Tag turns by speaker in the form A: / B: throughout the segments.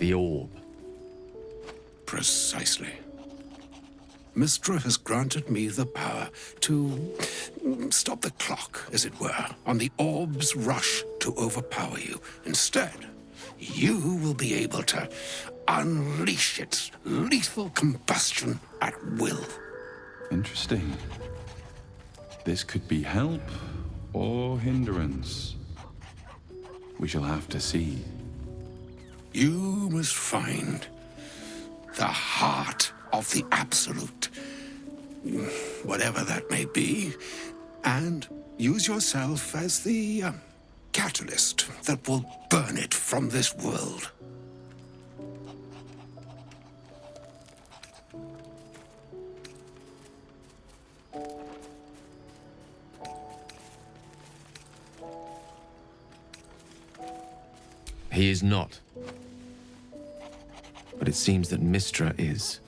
A: The orb.
B: Precisely. Mistra has granted me the power to stop the clock, as it were, on the orb's rush to overpower you. Instead, you will be able to unleash its lethal combustion at will.
C: Interesting. This could be help or hindrance. We shall have to see.
B: You must find the heart of the Absolute, whatever that may be, and use yourself as the catalyst that will burn it from this world.
A: He is not. But it seems that Mistra is.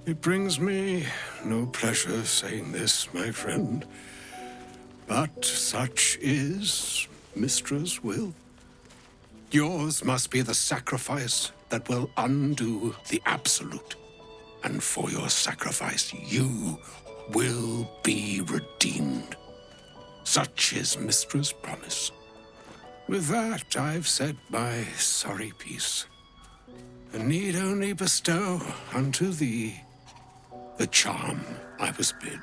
B: It brings me no pleasure saying this, my friend, but such is Mistra's will. Yours must be the sacrifice that will undo the Absolute, and for your sacrifice you will be redeemed. Such is Mistra's promise. With that, I've said my sorry piece, and need only bestow unto thee the charm I was bid.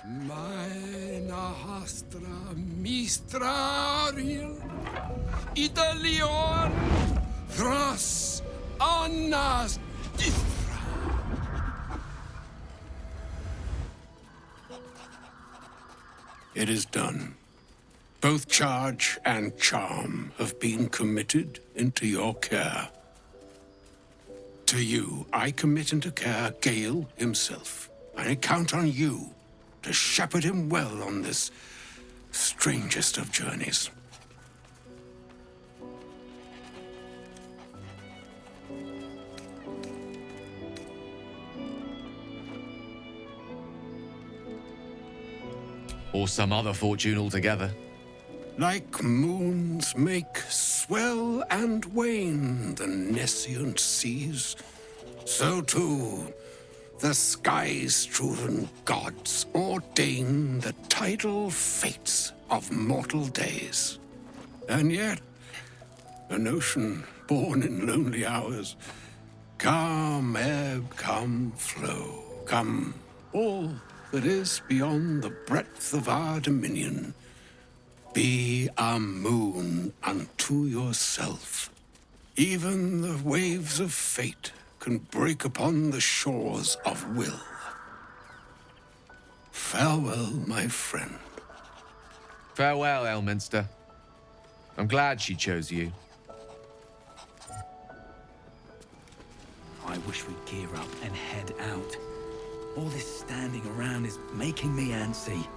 D: Meine hastra mistraril Italion thras annas dithra.
B: It is done. Both charge and charm have been committed into your care. To you, I commit into care Gale himself. I count on you to shepherd him well on this strangest of journeys.
A: Or some other fortune altogether.
B: Like moons make swell and wane the nescient seas, so too the sky-strewn gods ordain the tidal fates of mortal days. And yet, an ocean born in lonely hours, come ebb, come flow, come all that is beyond the breadth of our dominion. Be a moon unto yourself. Even the waves of fate can break upon the shores of will. Farewell, my friend.
A: Farewell, Elminster. I'm glad she chose you.
E: I wish we'd gear up and head out. All this standing around is making me antsy.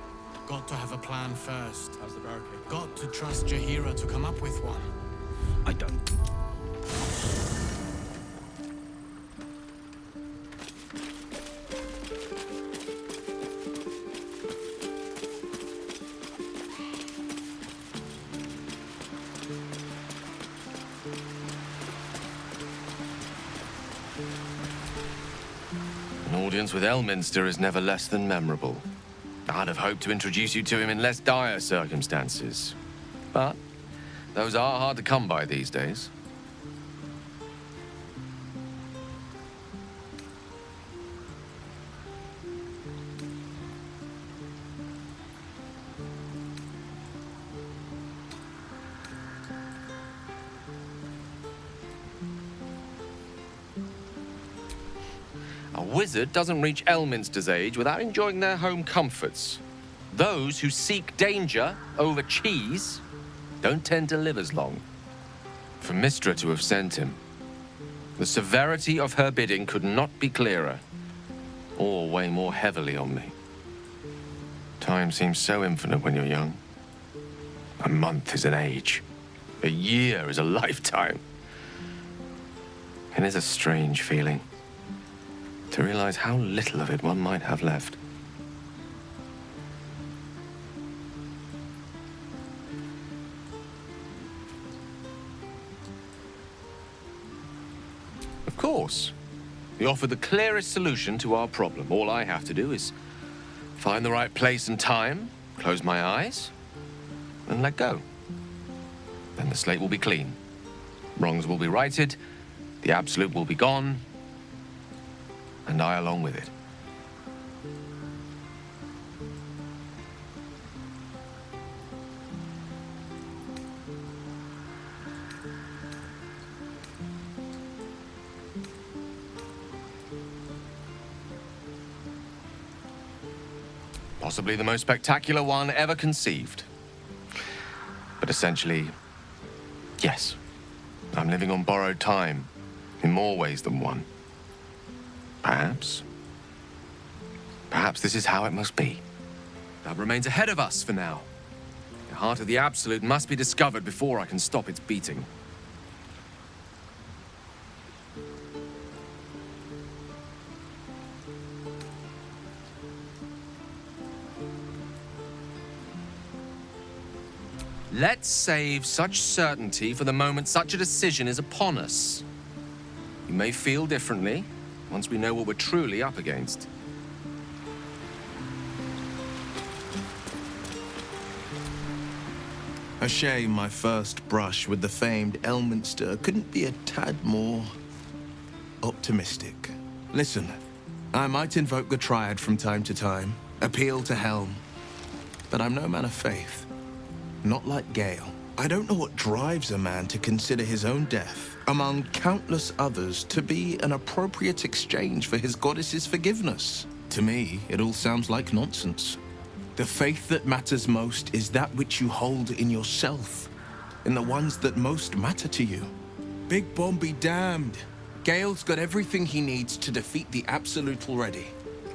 F: Got to have a plan first. How's the barricade? Got to trust Jaheira to come up with one.
E: I don't.
A: An audience with Elminster is never less than memorable. I'd have hoped to introduce you to him in less dire circumstances. But those are hard to come by these days. A wizard doesn't reach Elminster's age without enjoying their home comforts. Those who seek danger over cheese don't tend to live as long. For Mistra to have sent him, the severity of her bidding could not be clearer, or weigh more heavily on me. Time seems so infinite when you're young. A month is an age. A year is a lifetime. It is a strange feeling to realize how little of it one might have left. Of course. You offer the clearest solution to our problem. All I have to do is find the right place and time, close my eyes, and let go. Then the slate will be clean. Wrongs will be righted, the absolute will be gone, and I along with it. Possibly the most spectacular one ever conceived. But essentially, yes, I'm living on borrowed time in more ways than one. Perhaps this is how it must be. That remains ahead of us for now. The heart of the Absolute must be discovered before I can stop its beating. Let's save such certainty for the moment such a decision is upon us. You may feel differently once we know what we're truly up against.
G: A shame my first brush with the famed Elminster couldn't be a tad more optimistic. Listen, I might invoke the Triad from time to time, appeal to Helm, but I'm no man of faith. Not like Gale. I don't know what drives a man to consider his own death, among countless others, to be an appropriate exchange for his goddess's forgiveness. To me, it all sounds like nonsense. The faith that matters most is that which you hold in yourself, in the ones that most matter to you. Big Bomb be damned. Gale's got everything he needs to defeat the Absolute already.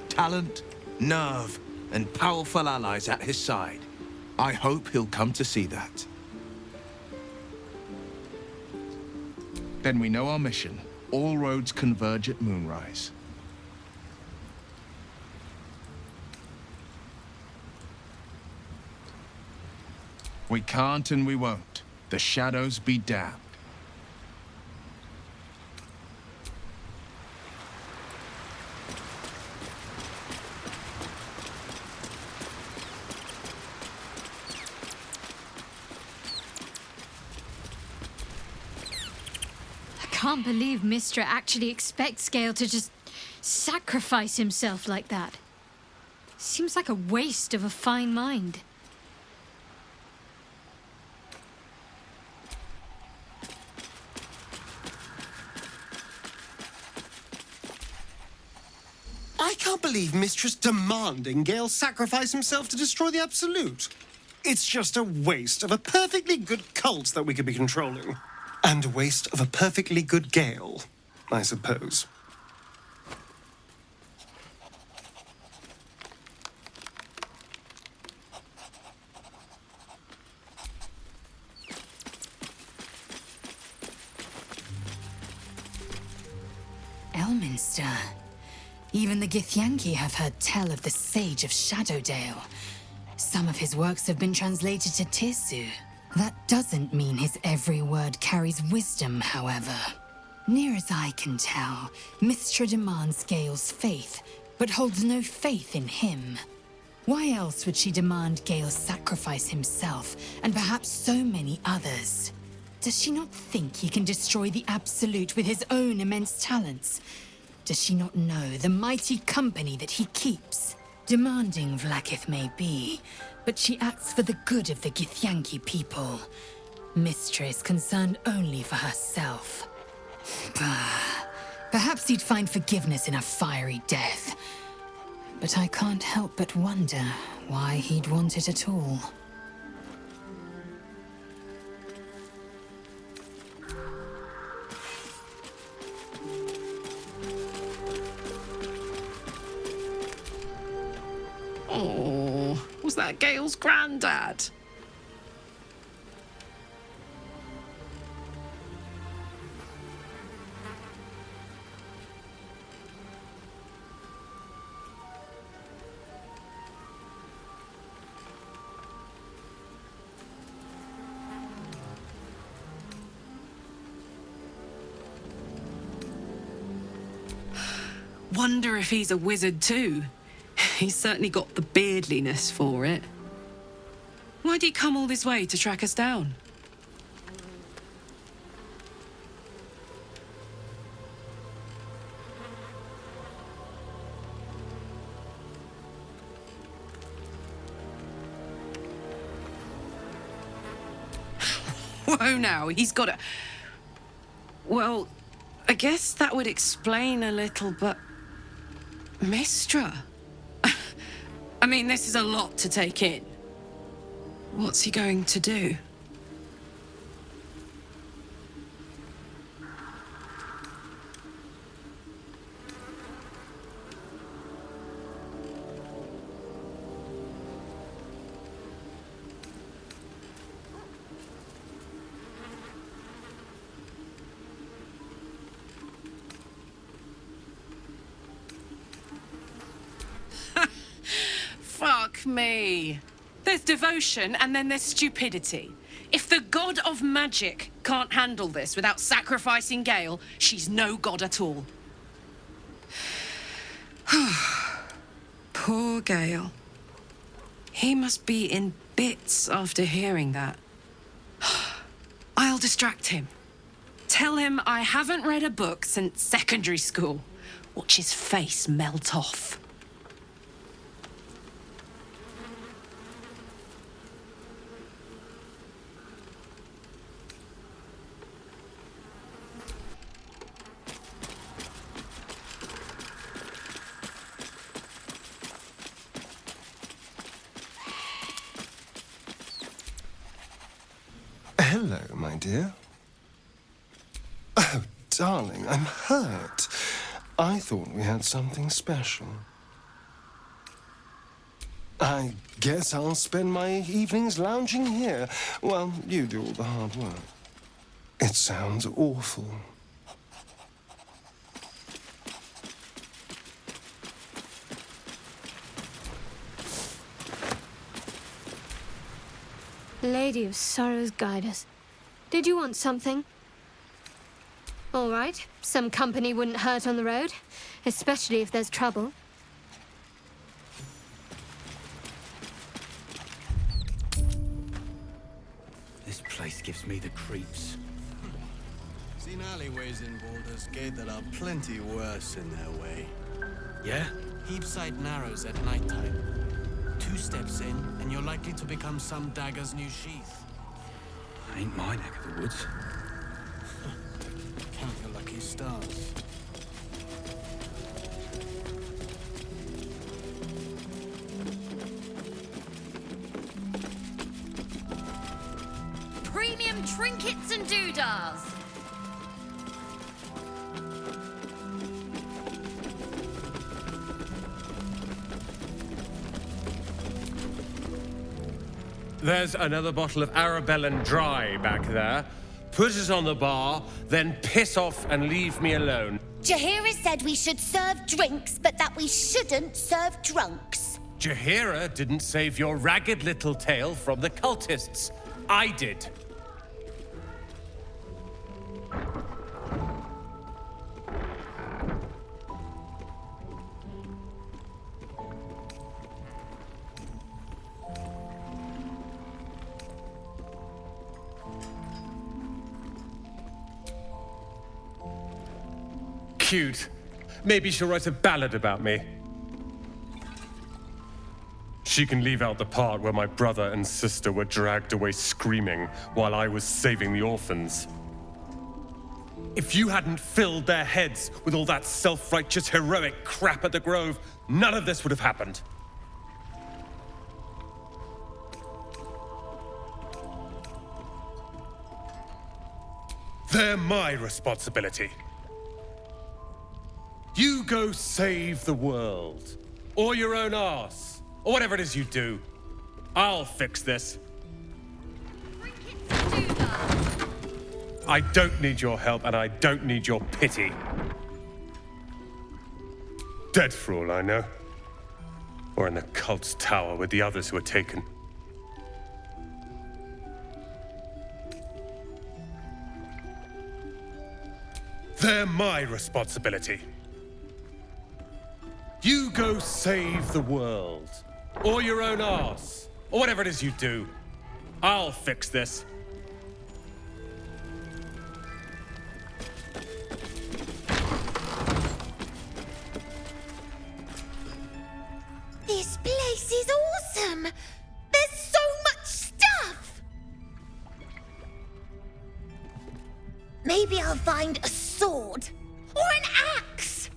G: Talent, nerve, and powerful allies at his side. I hope he'll come to see that. Then we know our mission. All roads converge at moonrise. We can't and we won't. The shadows be damned.
H: I can't believe Mistra actually expects Gale to just sacrifice himself like that. Seems like a waste of a fine mind.
I: I can't believe Mistress demanding Gale sacrifice himself to destroy the Absolute. It's just a waste of a perfectly good cult that we could be controlling. And a waste of a perfectly good Gale, I suppose.
J: Elminster. Even the Githyanki have heard tell of the Sage of Shadowdale. Some of his works have been translated to Tirsu. That doesn't mean his every word carries wisdom, however. Near as I can tell, Mistra demands Gale's faith, but holds no faith in him. Why else would she demand Gale sacrifice himself, and perhaps so many others? Does she not think he can destroy the Absolute with his own immense talents? Does she not know the mighty company that he keeps? Demanding Vlaakith may be, but she acts for the good of the Githyanki people. Mistra is concerned only for herself. Perhaps he'd find forgiveness in a fiery death. But I can't help but wonder why he'd want it at all.
K: Oh, was that Gale's granddad? Wonder if he's a wizard too. He's certainly got the beardliness for it. Why'd he come all this way to track us down? Whoa now, he's got a... Well, I guess that would explain a little, but... Mistra? I mean, this is a lot to take in. What's he going to do? Fuck me. There's devotion and then there's stupidity. If the god of magic can't handle this without sacrificing Gale, she's no god at all. Poor Gale. He must be in bits after hearing that. I'll distract him. Tell him I haven't read a book since secondary school. Watch his face melt off.
I: Hello, my dear. Oh, darling, I'm hurt. I thought we had something special. I guess I'll spend my evenings lounging here while you do all the hard work. It sounds awful.
L: Lady of Sorrows, guide us. Did you want something? All right, some company wouldn't hurt on the road, especially if there's trouble.
E: This place gives me the creeps.
F: Seen alleyways in Baldur's Gate that are plenty worse in their way.
E: Yeah?
F: Heapside Narrows at nighttime. 2 steps in, and you're likely to become some dagger's new sheath.
E: Ain't my neck of the woods.
F: Count your lucky stars.
H: Premium trinkets and doodahs.
M: There's another bottle of Arabellan Dry back there. Put it on the bar, then piss off and leave me alone.
N: Jaheira said we should serve drinks, but that we shouldn't serve drunks.
M: Jaheira didn't save your ragged little tail from the cultists. I did. Cute. Maybe she'll write a ballad about me. She can leave out the part where my brother and sister were dragged away screaming while I was saving the orphans. If you hadn't filled their heads with all that self-righteous heroic crap at the Grove, none of this would have happened. They're my responsibility. You go save the world, or your own arse, or whatever it is you do. I'll fix this. I don't need your help, and I don't need your pity. Dead for all I know. Or in the cult's tower with the others who were taken. They're my responsibility. You go save the world. Or your own arse. Or whatever it is you do. I'll fix this.
N: This place is awesome! There's so much stuff! Maybe I'll find a sword or an axe.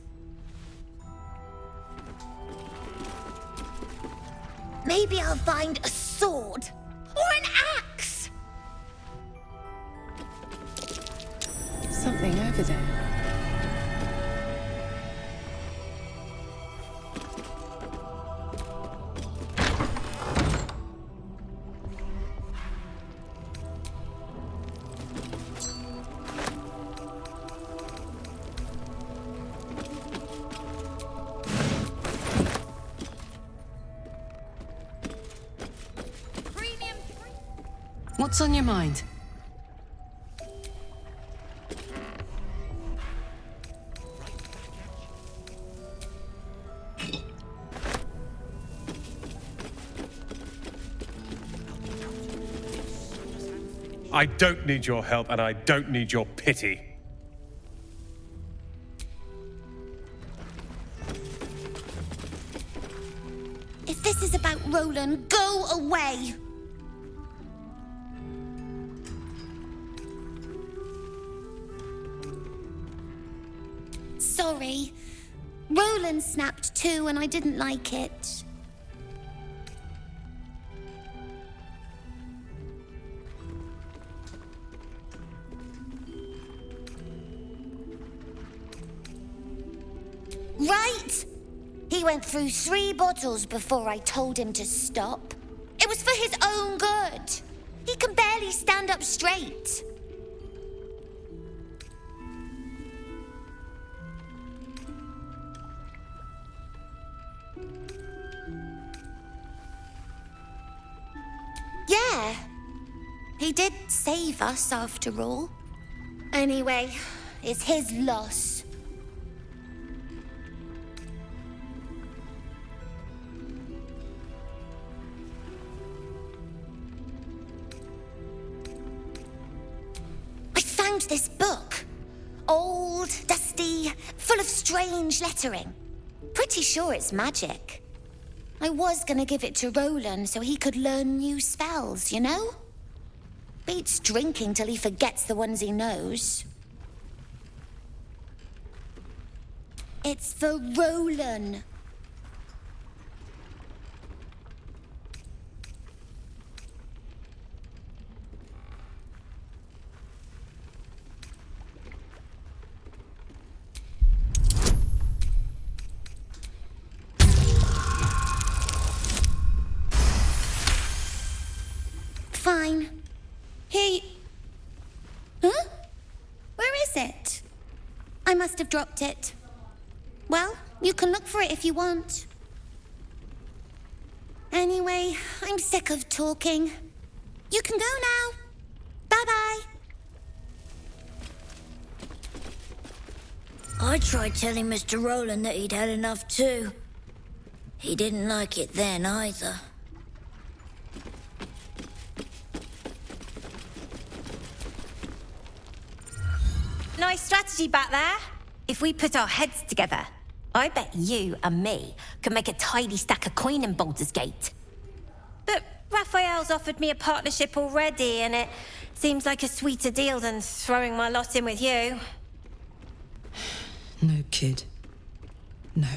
N: Maybe I'll find a sword or an axe.
K: Something over there. What's on your mind?
M: I don't need your help, and I don't need your pity.
N: If this is about Roland, go away. Sorry. Roland snapped too, and I didn't like it. Right! He went through 3 bottles before I told him to stop. It was for his own good. He can barely stand up straight. Yeah, he did save us after all. Anyway, it's his loss. I found this book. Old, dusty, full of strange lettering. Pretty sure it's magic. I was gonna give it to Roland so he could learn new spells, you know? Beats drinking till he forgets the ones he knows. It's for Roland. Fine. Huh? Where is it? I must have dropped it. Well, you can look for it if you want. Anyway, I'm sick of talking. You can go now. Bye-bye.
O: I tried telling Mr. Roland that he'd had enough too. He didn't like it then either.
P: Nice strategy back there. If we put our heads together, I bet you and me could make a tidy stack of coin in Baldur's Gate. But Raphael's offered me a partnership already, and it seems like a sweeter deal than throwing my lot in with you.
K: No, kid. No.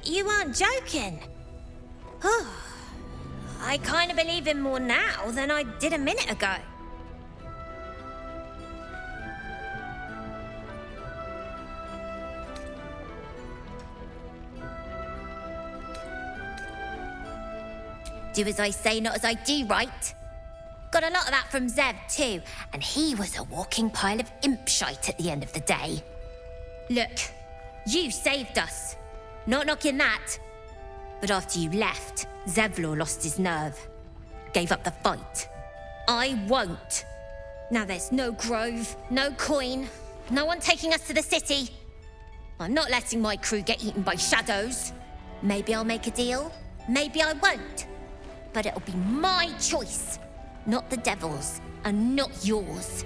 P: You aren't joking. I kind of believe him more now than I did a minute ago. Do as I say, not as I do, right? Got a lot of that from Zev, too, and he was a walking pile of imp shite at the end of the day. Look, you saved us. Not knocking that. But after you left, Zevlor lost his nerve. Gave up the fight. I won't. Now there's no grove, no coin, no one taking us to the city. I'm not letting my crew get eaten by shadows. Maybe I'll make a deal, maybe I won't. But it'll be my choice, not the devil's, and not yours.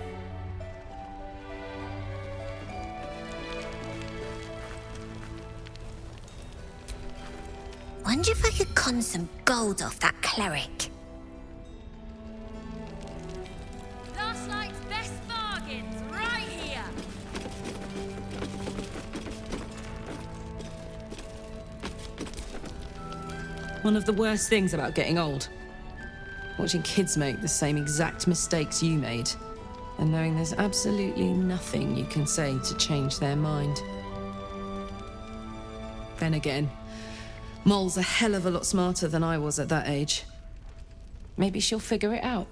P: Wonder if I could con some gold off that cleric.
Q: Last night's best bargains, right here.
K: One of the worst things about getting old. Watching kids make the same exact mistakes you made, and knowing there's absolutely nothing you can say to change their mind. Then again, Mol's a hell of a lot smarter than I was at that age. Maybe she'll figure it out.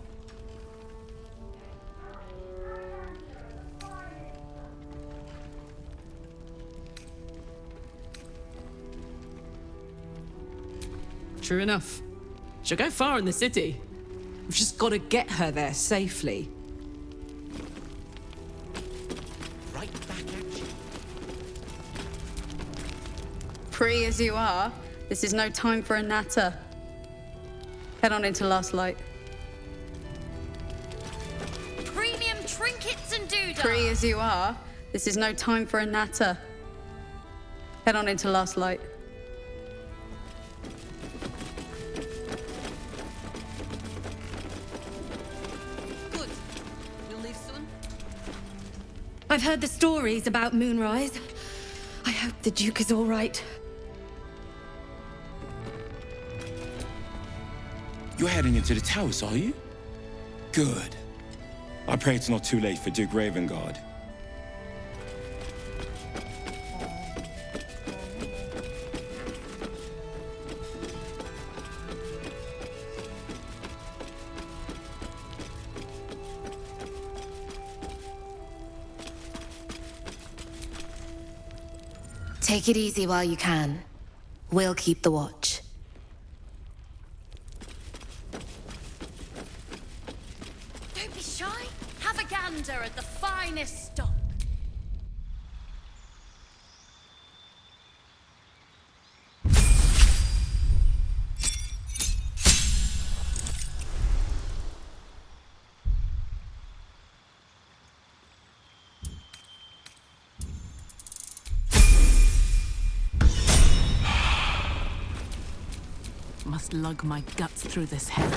K: True enough. She'll go far in the city. We've just got to get her there safely.
A: Right back at you.
R: Free as you are, this is no time for a natter. Head on into Last Light.
Q: Premium trinkets and doodah.
R: Free as you are, this is no time for a natter. Head on into Last Light.
K: I've heard the stories about Moonrise. I hope the Duke is all right.
S: You're heading into the towers, are you? Good. I pray it's not too late for Duke Ravengard.
J: Take it easy while you can. We'll keep the watch.
Q: Don't be shy. Have a gander at the finest stock.
K: Must lug my guts through this hell.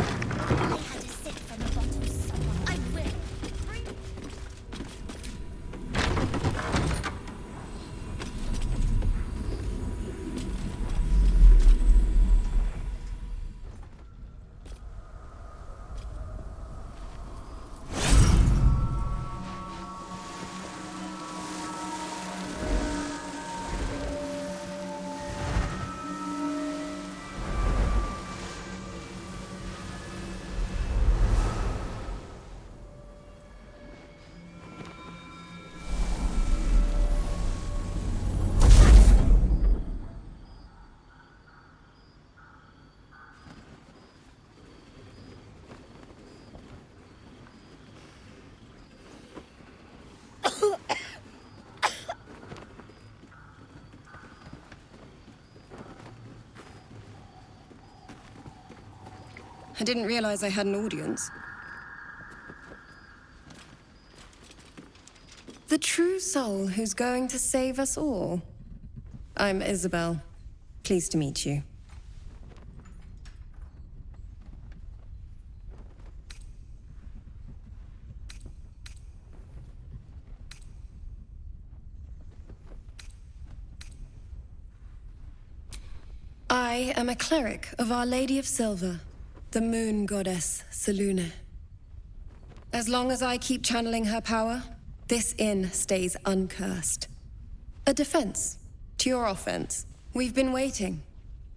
K: I didn't realize I had an audience. The true soul who's going to save us all. I'm Isabel. Pleased to meet you.
T: I am a cleric of Our Lady of Silver, the moon goddess Selune. As long as I keep channeling her power, this inn stays uncursed. A defense to your offense. We've been waiting,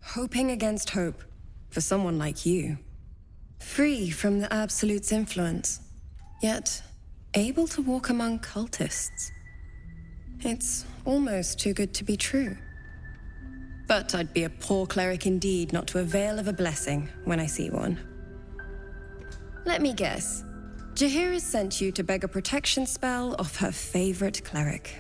T: hoping against hope, for someone like you. Free from the Absolute's influence, yet able to walk among cultists. It's almost too good to be true. But I'd be a poor cleric indeed not to avail of a blessing when I see one. Let me guess. Jaheira has sent you to beg a protection spell off her favorite cleric.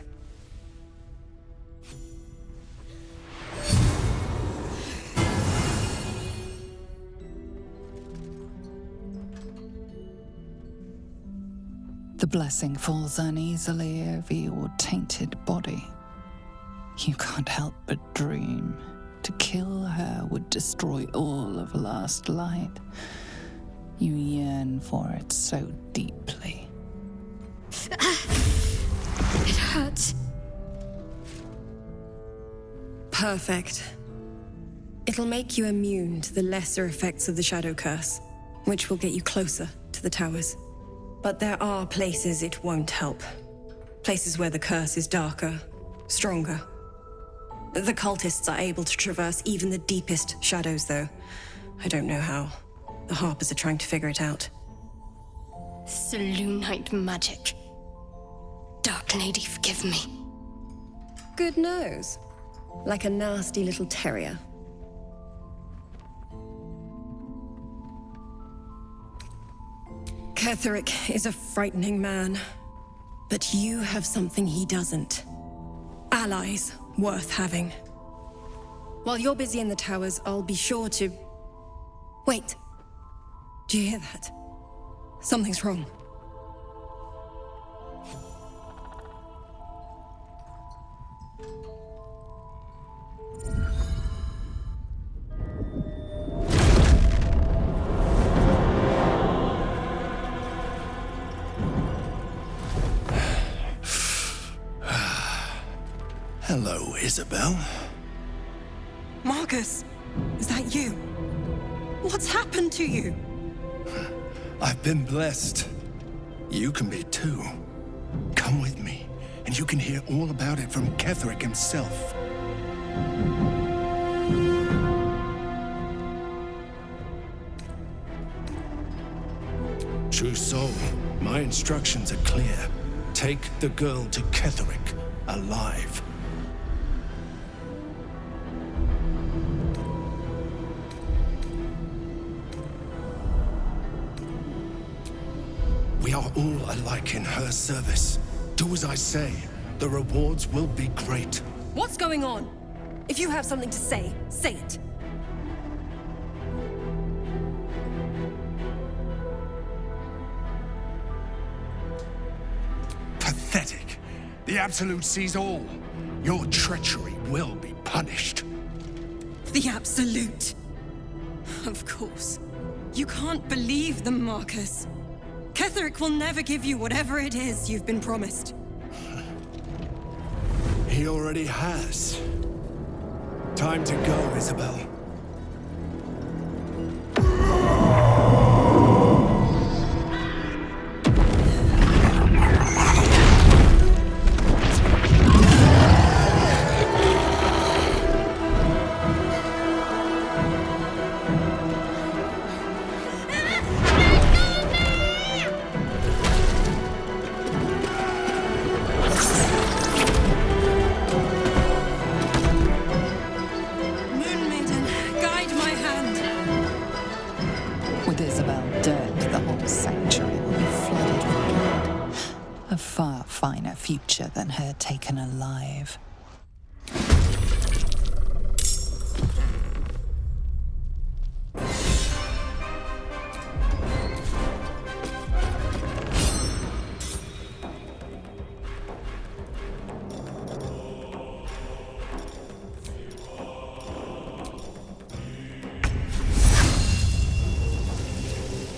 J: The blessing falls uneasily over your tainted body. You can't help but dream. To kill her would destroy all of Last Light. You yearn for it so deeply.
T: It hurts. Perfect. It'll make you immune to the lesser effects of the Shadow Curse, which will get you closer to the towers. But there are places it won't help. Places where the curse is darker, stronger. The cultists are able to traverse even the deepest shadows, though. I don't know how. The Harpers are trying to figure it out.
L: Selunite magic. Dark Lady, forgive me.
T: Good nose. Like a nasty little terrier. Ketheric is a frightening man. But you have something he doesn't. Allies worth having. While you're busy in the towers, I'll be sure to... Wait. Do you hear that? Something's wrong.
B: Hello, Isabel.
T: Marcus, is that you? What's happened to you?
B: I've been blessed. You can be too. Come with me, and you can hear all about it from Ketheric himself. True soul, my instructions are clear. Take the girl to Ketheric, alive. We are all alike in her service. Do as I say. The rewards will be great.
T: What's going on? If you have something to say, say it.
B: Pathetic. The Absolute sees all. Your treachery will be punished.
T: The Absolute. Of course. You can't believe them, Marcus. Ketheric will never give you whatever it is you've been promised.
B: He already has. Time to go, Isabel.
J: With Isabel dead, the whole sanctuary will be flooded with blood. A far finer future than her taken alive.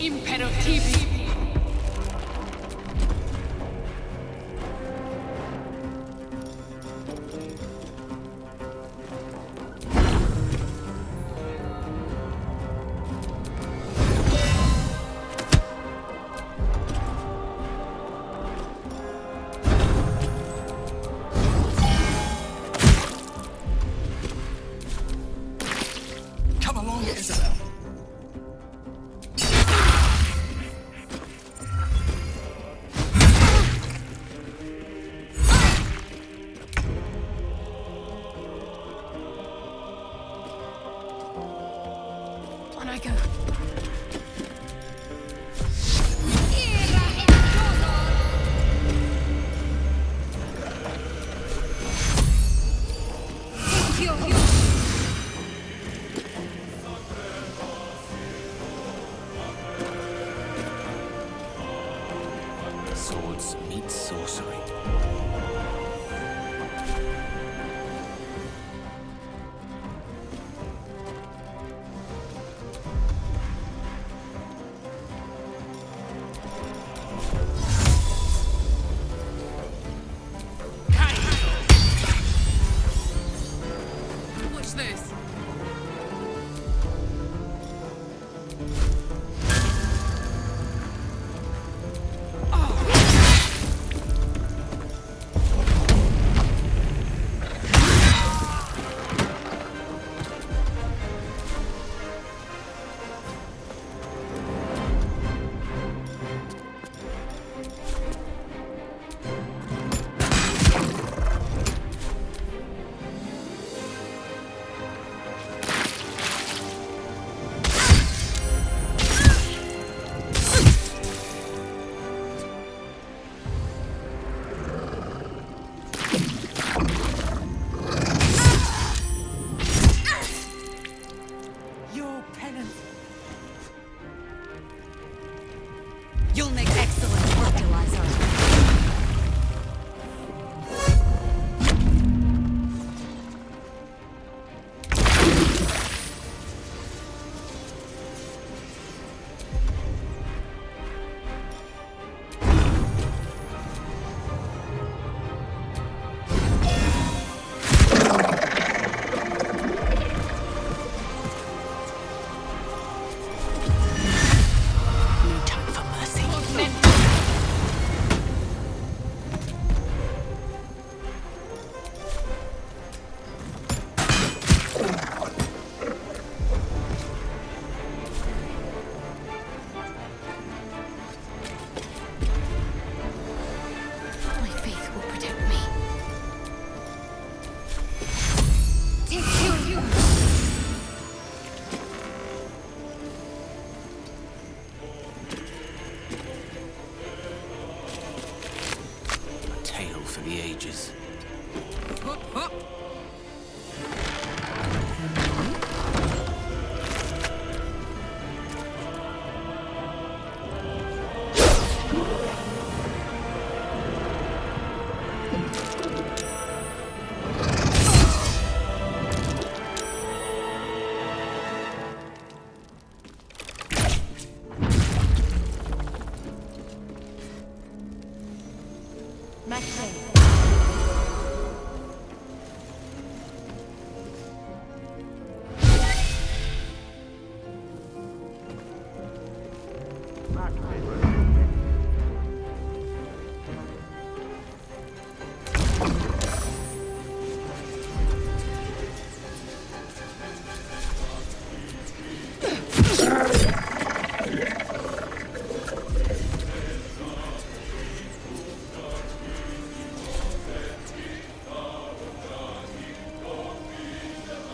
Q: Imperativi.
E: Science meets sorcery.
K: What's this?
Q: Your penance.
K: You'll make excellent fertilizer. No time for mercy.
J: My faith will protect me.
E: A tale for the ages.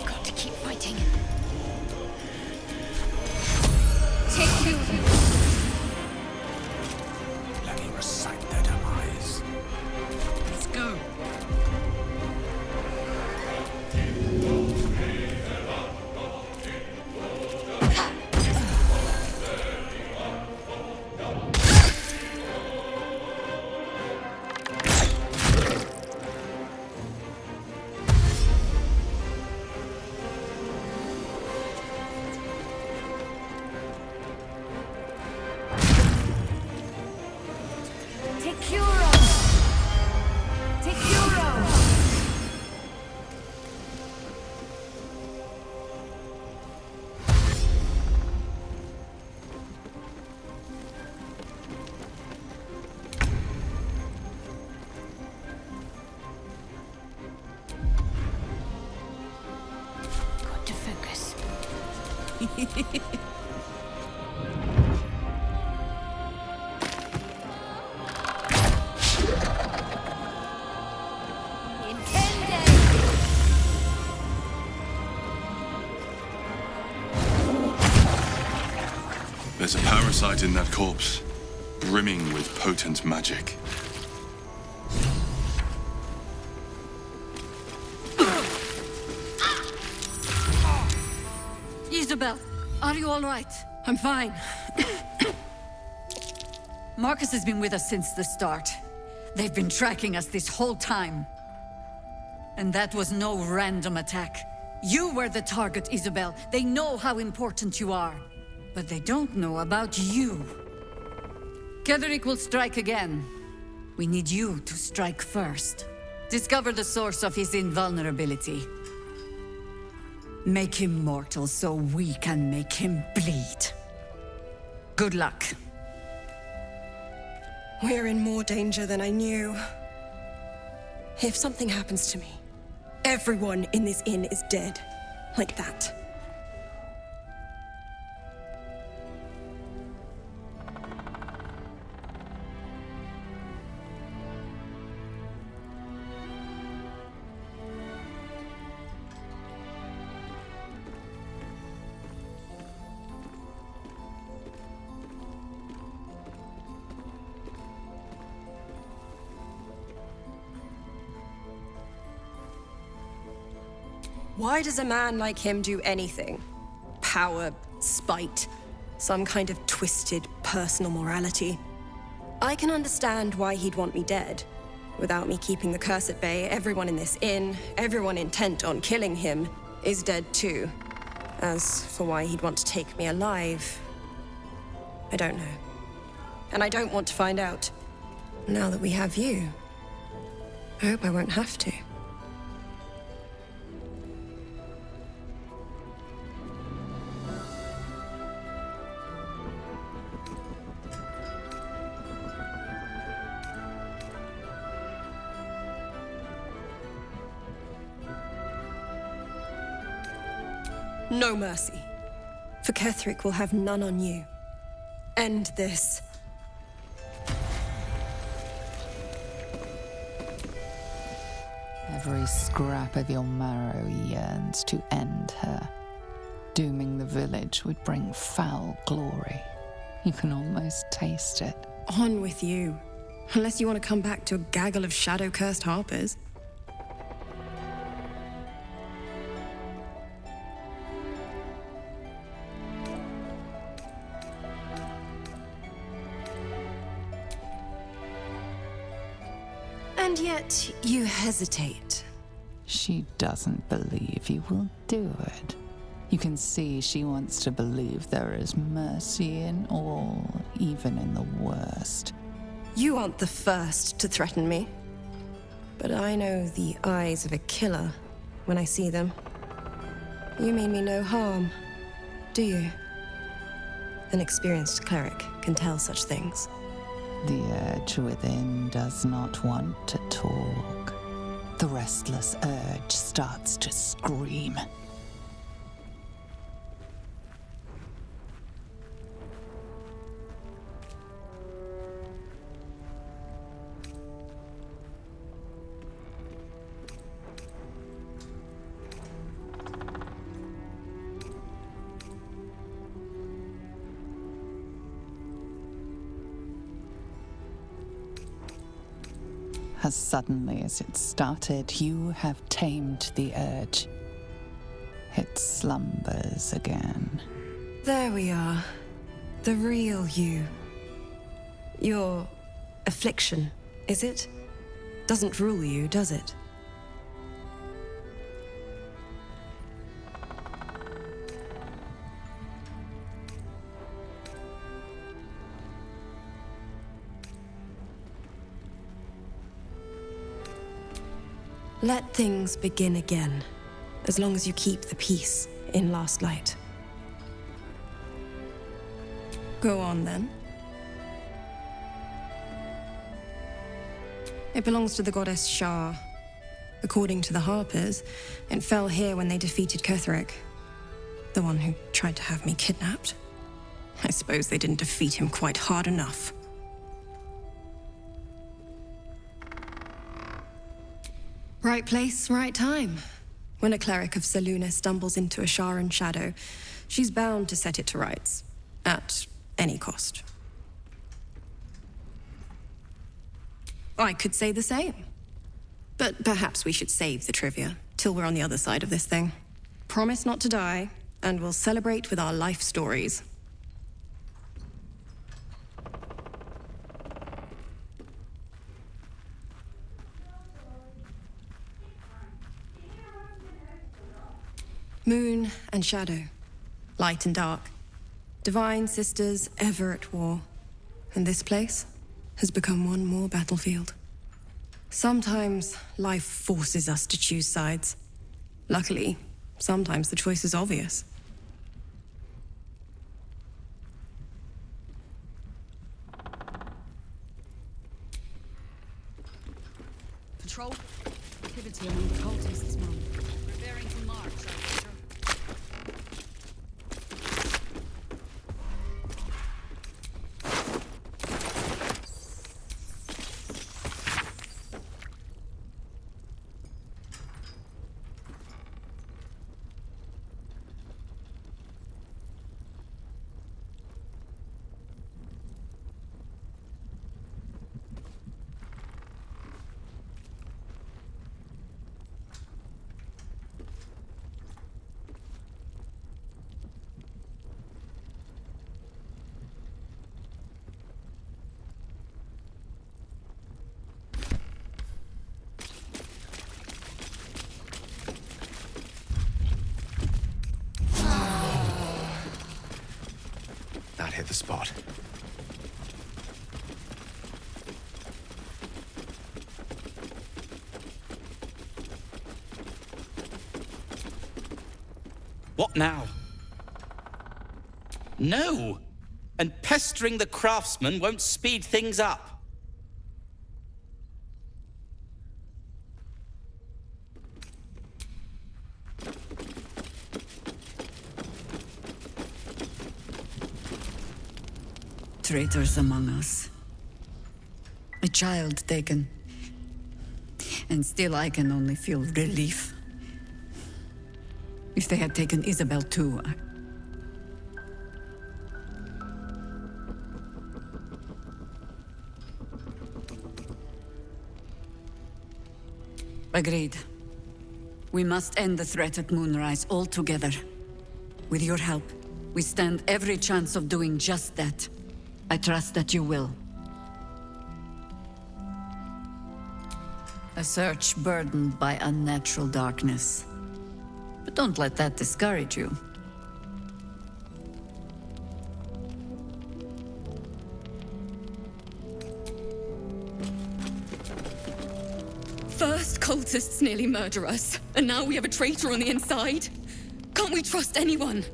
J: Got to keep fighting.
E: Let me recite their demise.
K: Let's go.
J: Got to focus.
C: There's a parasite in that corpse, brimming with potent magic.
K: Isabel, are you all right? I'm fine.
Q: Marcus has been with us since the start. They've been tracking us this whole time. And that was no random attack. You were the target, Isabel. They know how important you are. But they don't know about you. Ketheric will strike again. We need you to strike first. Discover the source of his invulnerability. Make him mortal so we can make him bleed. Good luck.
T: We're in more danger than I knew. If something happens to me, everyone in this inn is dead. Like that. Why does a man like him do anything? Power, spite, some kind of twisted personal morality. I can understand why he'd want me dead. Without me keeping the curse at bay, everyone in this inn, everyone intent on killing him, is dead too. As for why he'd want to take me alive, I don't know. And I don't want to find out. Now that we have you, I hope I won't have to. No mercy. For Ketheric will have none on you. End this.
U: Every scrap of your marrow yearns to end her. Dooming the village would bring foul glory. You can almost taste it.
T: On with you. Unless you want to come back to a gaggle of shadow-cursed harpers. And yet, you hesitate.
U: She doesn't believe you will do it. You can see she wants to believe there is mercy in all, even in the worst.
T: You aren't the first to threaten me. But I know the eyes of a killer when I see them. You mean me no harm, do you? An experienced cleric can tell such things.
U: The urge within does not want to talk. The restless urge starts to scream. As suddenly as it started, you have tamed the urge. It slumbers again.
T: There we are. The real you. Your affliction, is it? Doesn't rule you, does it? Let things begin again, as long as you keep the peace in Last Light. Go on, then. It belongs to the goddess Shah. According to the Harpers, it fell here when they defeated Ketheric, the one who tried to have me kidnapped. I suppose they didn't defeat him quite hard enough. Right place, right time. When a cleric of Selûne stumbles into a Sharan shadow, she's bound to set it to rights, at any cost. I could say the same. But perhaps we should save the trivia till we're on the other side of this thing. Promise not to die, and we'll celebrate with our life stories. Moon and shadow, light and dark. Divine sisters ever at war. And this place has become one more battlefield. Sometimes life forces us to choose sides. Luckily, sometimes the choice is obvious.
Q: Patrol, activity among the cultists, Mom. Preparing to march, officer.
A: That hit the spot.
D: What now? No! And pestering the craftsman won't speed things up.
Q: Traitors among us. A child taken. And still I can only feel relief. If they had taken Isabel too, Agreed. We must end the threat at Moonrise altogether. With your help, we stand every chance of doing just that. I trust that you will. A search burdened by unnatural darkness. But don't let that discourage you.
V: First, cultists nearly murder us, and now we have a traitor on the inside. Can't we trust anyone?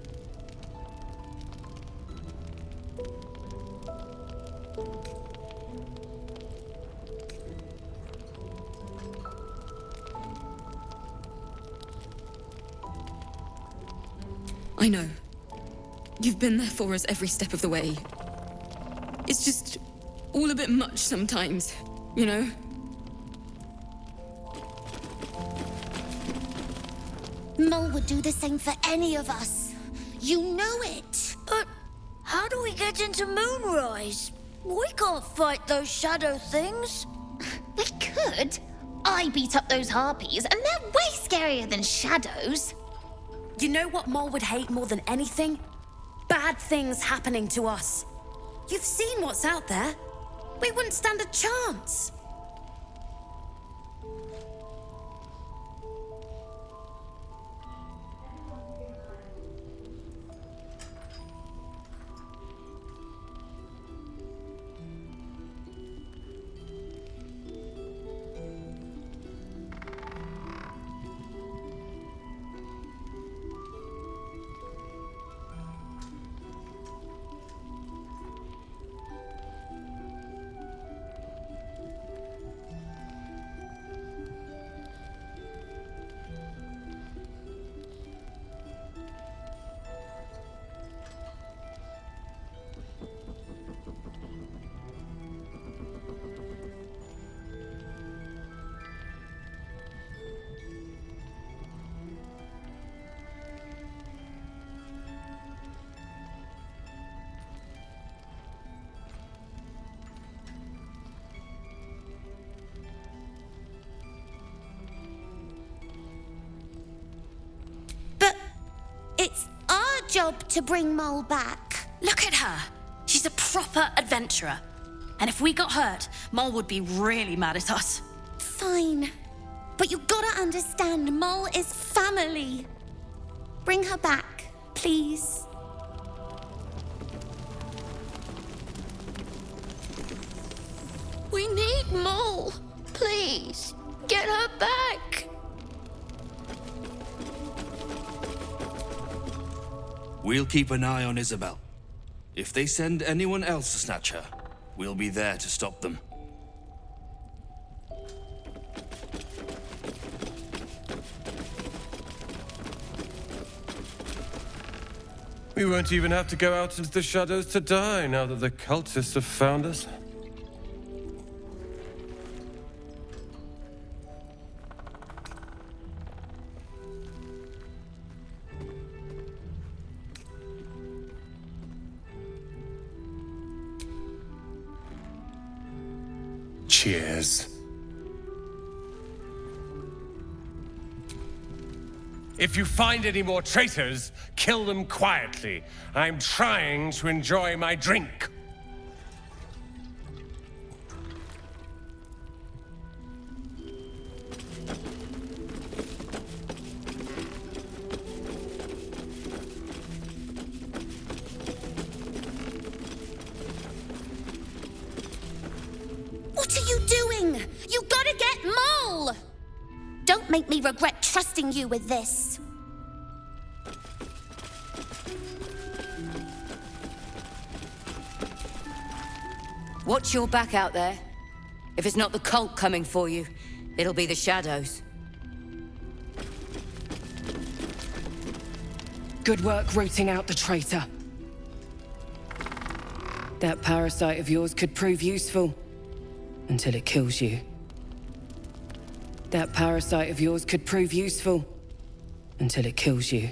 V: I know. You've been there for us every step of the way. It's just all a bit much sometimes, you know?
N: Mole would do the same for any of us. You know it.
O: But how do we get into Moonrise? We can't fight those shadow things.
N: We could. I beat up those harpies, and they're way scarier than shadows.
W: You know what Mole would hate more than anything? Bad things happening to us. You've seen what's out there. We wouldn't stand a chance.
N: It's our job to bring Mole back.
W: Look at her. She's a proper adventurer. And if we got hurt, Mole would be really mad at us.
N: Fine. But you gotta understand, Mole is family. Bring her back, please.
W: We need Mole. Please, get her back.
F: We'll keep an eye on Isabel. If they send anyone else to snatch her, we'll be there to stop them.
M: We won't even have to go out into the shadows to die now that the cultists have found us.
G: Cheers.
M: If you find any more traitors, kill them quietly. I'm trying to enjoy my drink.
N: What are you doing? You gotta get Mole! Don't make me regret trusting you with this.
I: Watch your back out there. If it's not the cult coming for you, it'll be the shadows.
K: Good work rooting out the traitor. That parasite of yours could prove useful until it kills you. That parasite of yours could prove useful until it kills you.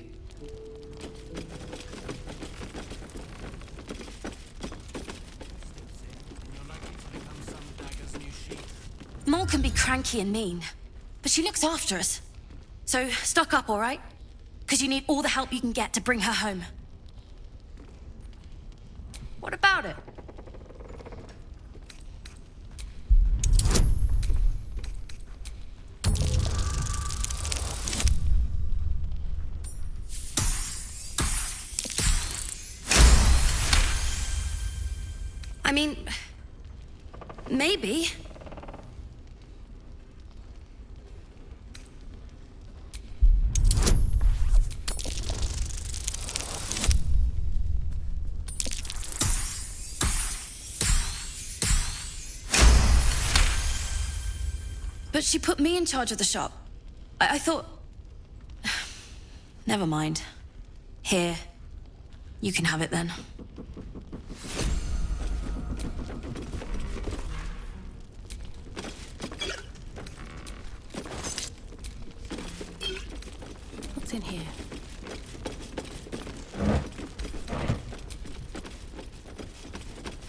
W: Mole can be cranky and mean, but she looks after us. So stock up, all right? Because you need all the help you can get to bring her home. What about it? I mean, maybe. But she put me in charge of the shop. I thought... Never mind. Here. You can have it then. What's in here?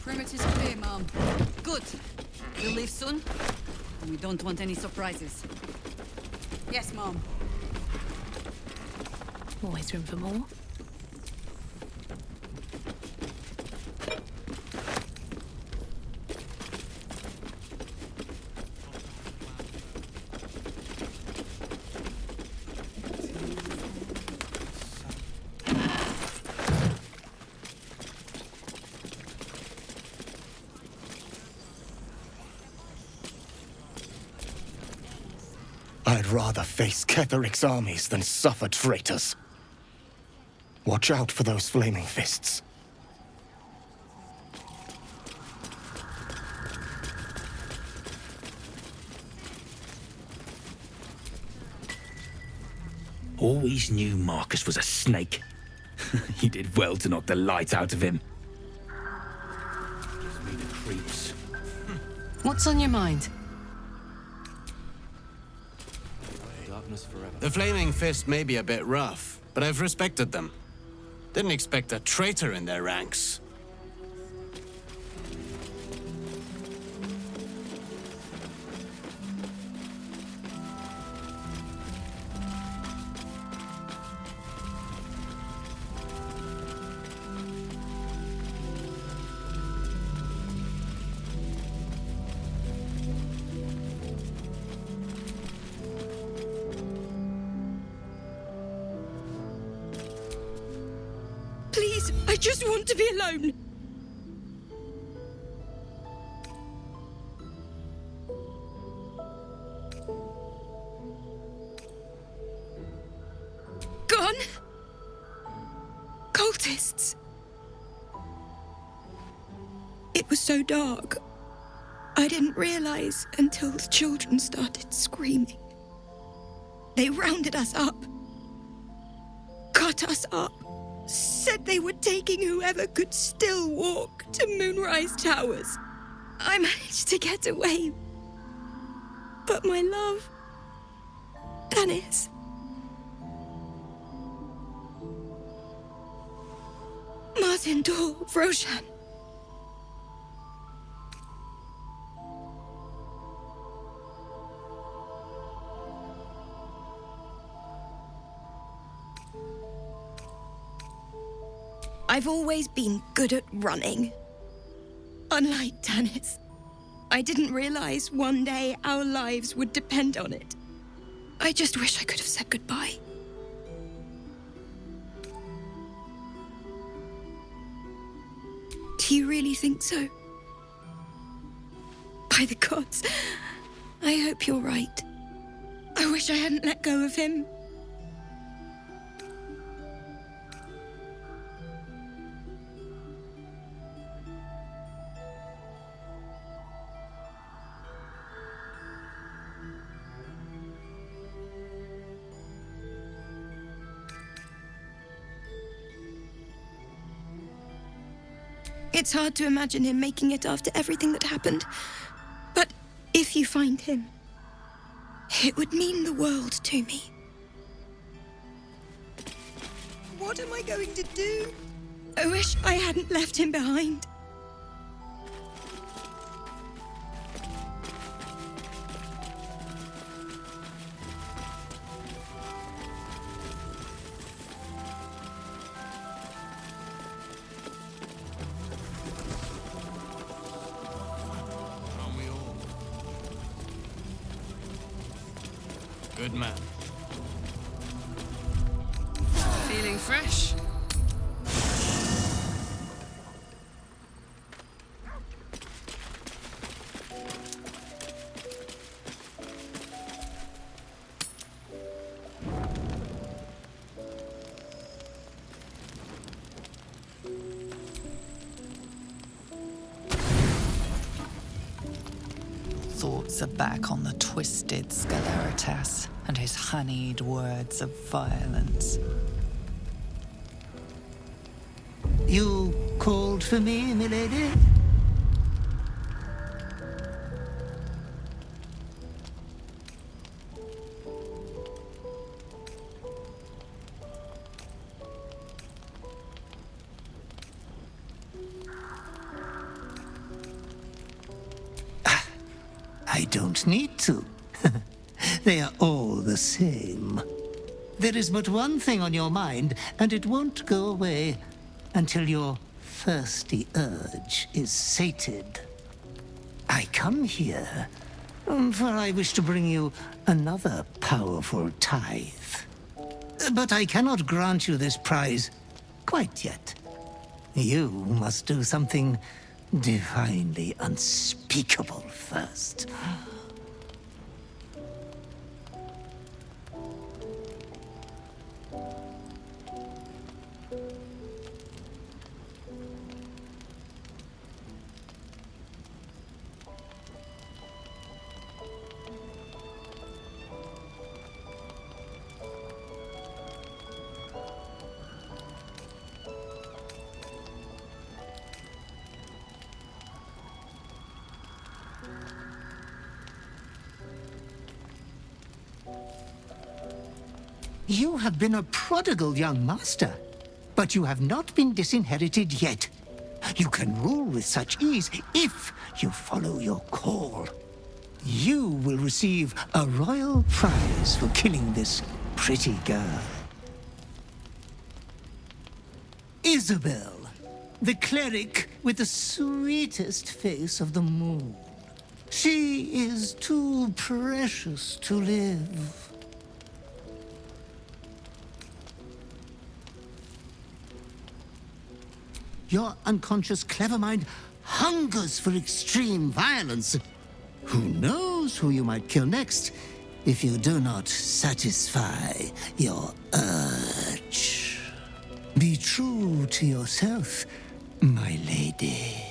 Q: Perimeter's clear, Mom. Good. We'll leave soon. We don't want any surprises. Yes, Mom.
W: Always room for more.
G: I'd rather face Ketheric's armies than suffer traitors. Watch out for those flaming fists.
E: Always knew Marcus was a snake. You did well to knock the light out of him. Gives me the creeps.
K: What's on your mind?
X: The Flaming Fist may be a bit rough, but I've respected them. Didn't expect a traitor in their ranks.
V: Please, I just want to be alone. Gone? Cultists. It was so dark. I didn't realize until the children started screaming. They rounded us up, cut us up, said they were taking whoever could still walk to Moonrise Towers. I managed to get away. But my love, Dennis. Martin Dor, Roshan. I've always been good at running. Unlike Dennis, I didn't realize one day our lives would depend on it. I just wish I could have said goodbye. Do you really think so? By the gods, I hope you're right. I wish I hadn't let go of him. It's hard to imagine him making it after everything that happened. But if you find him, it would mean the world to me. What am I going to do? I wish I hadn't left him behind.
X: Good man.
K: Feeling fresh?
U: Thoughts are back on the twisted Sceleritas and his honeyed words of violence.
H: You called for me, milady? I don't need to. They are all the same. There is but one thing on your mind, and it won't go away until your thirsty urge is sated. I come here, for I wish to bring you another powerful tithe. But I cannot grant you this prize quite yet. You must do something divinely unspeakable first. You have been a prodigal young master, but you have not been disinherited yet. You can rule with such ease if you follow your call. You will receive a royal prize for killing this pretty girl. Isabel, the cleric with the sweetest face of the moon. She is too precious to live. Your unconscious clever mind hungers for extreme violence. Who knows who you might kill next if you do not satisfy your urge. Be true to yourself, my lady.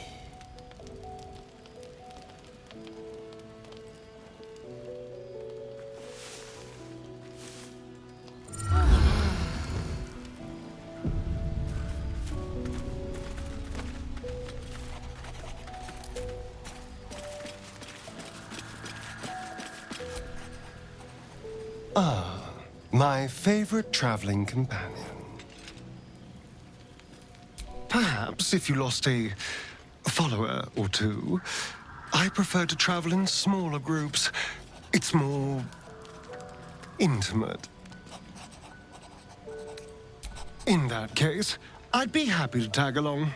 L: Ah, my favorite traveling companion. Perhaps if you lost a follower or two, I prefer to travel in smaller groups. It's more intimate. In that case, I'd be happy to tag along.